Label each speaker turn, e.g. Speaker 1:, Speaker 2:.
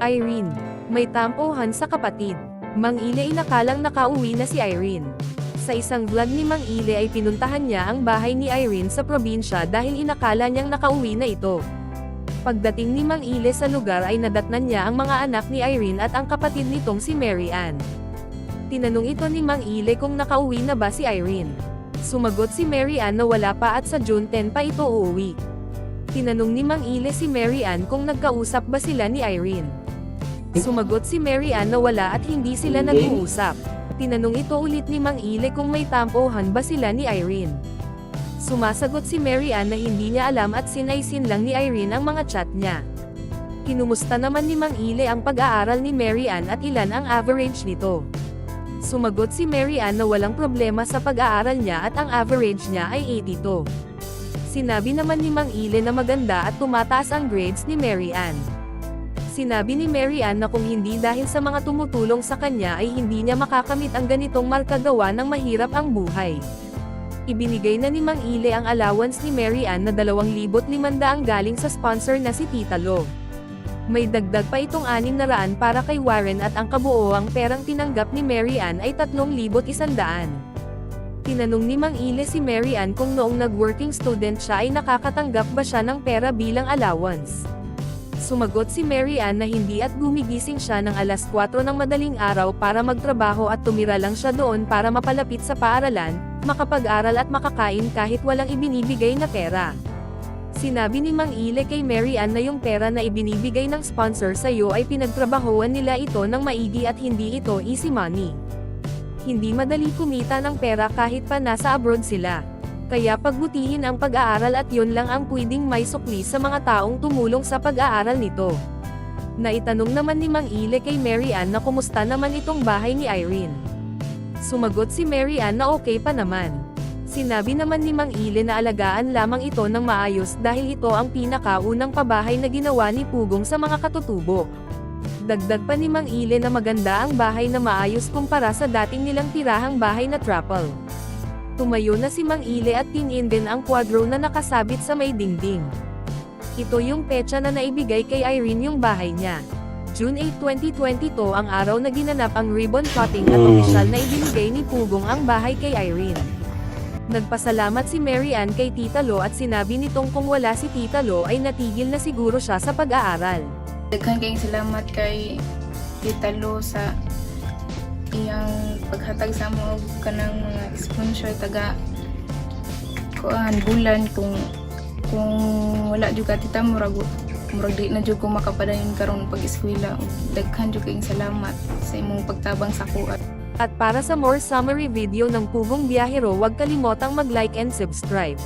Speaker 1: Irene. May tampuhan sa kapatid. Mang Ile inakalang nakauwi na si Irene. Sa isang vlog ni Mang Ile ay pinuntahan niya ang bahay ni Irene sa probinsya dahil inakala niyang nakauwi na ito. Pagdating ni Mang Ile sa lugar ay nadatnan niya ang mga anak ni Irene at ang kapatid nitong si Mary Ann. Tinanong ito ni Mang Ile kung nakauwi na ba si Irene. Sumagot si Mary Ann na wala pa at sa June 10 pa ito uuwi. Tinanong ni Mang Ile si Mary Ann kung nagkausap ba sila ni Irene. Sumagot si Mary Ann na wala at hindi sila nag-uusap. Tinanong ito ulit ni Mang Ile kung may tampuhan ba sila ni Irene. Sumasagot si Mary Ann na hindi niya alam at sinaysin lang ni Irene ang mga chat niya. Kinumusta naman ni Mang Ile ang pag-aaral ni Mary Ann at ilan ang average nito. Sumagot si Mary Ann na walang problema sa pag-aaral niya at ang average niya ay 82. Sinabi naman ni Mang Ile na maganda at tumataas ang grades ni Mary Ann. Sinabi ni Mary Ann na kung hindi dahil sa mga tumutulong sa kanya ay hindi niya makakamit ang ganitong markagawa ng mahirap ang buhay. Ibinigay na ni Mang Ile ang allowance ni Mary Ann na 2,500 galing sa sponsor na si Tita Lo. May dagdag pa itong 600 para kay Warren at ang kabuoang perang tinanggap ni Mary Ann ay 3,100. Tinanong ni Mang Ile si Mary Ann kung noong nag-working student siya ay nakakatanggap ba siya ng pera bilang allowance. Sumagot si Mary Ann na hindi at gumigising siya ng alas 4 ng madaling araw para magtrabaho at tumira lang siya doon para mapalapit sa paaralan, makapag-aral at makakain kahit walang ibinibigay na pera. Sinabi ni Mang Ile kay Mary Ann na yung pera na ibinibigay ng sponsor sa iyo ay pinagtrabahuan nila ito ng maigi at hindi ito easy money. Hindi madali kumita ng pera kahit pa nasa abroad sila. Kaya pagbutihin ang pag-aaral at yun lang ang pwedeng may sukli sa mga taong tumulong sa pag-aaral nito. Naitanong naman ni Mang Ile kay Mary Ann na kumusta naman itong bahay ni Irene. Sumagot si Mary Ann na okay pa naman. Sinabi naman ni Mang Ile na alagaan lamang ito ng maayos dahil ito ang pinakaunang pabahay na ginawa ni Pugong sa mga katutubo. Dagdag pa ni Mang Ile na maganda ang bahay na maayos kumpara sa dating nilang tirahang bahay na trapal. Tumayo na si Mang Ile at tininden ang kwadro na nakasabit sa may dingding. Ito yung petsa na naibigay kay Irene yung bahay niya. June 8, 2022 ang araw na ginanap ang ribbon cutting at opisyal na ibinigay ni Pugong ang bahay kay Irene. Nagpasalamat si Mary Ann kay Tita Lo at sinabi nitong kung wala si Tita Lo ay natigil na siguro siya sa pag-aaral.
Speaker 2: Daghang kayong salamat kay Tita Lo sa iyang paghatag sa mo kanang mga sponsor taga bulan kung wala jud ka tita murag di na jud ko makapadayon karon pag-eskwela. Daghan jud kayong salamat sa imong pagtabang sa kuat.
Speaker 1: At para sa more summary video ng Pugong Biyahero, huwag kalimotang mag-like and subscribe.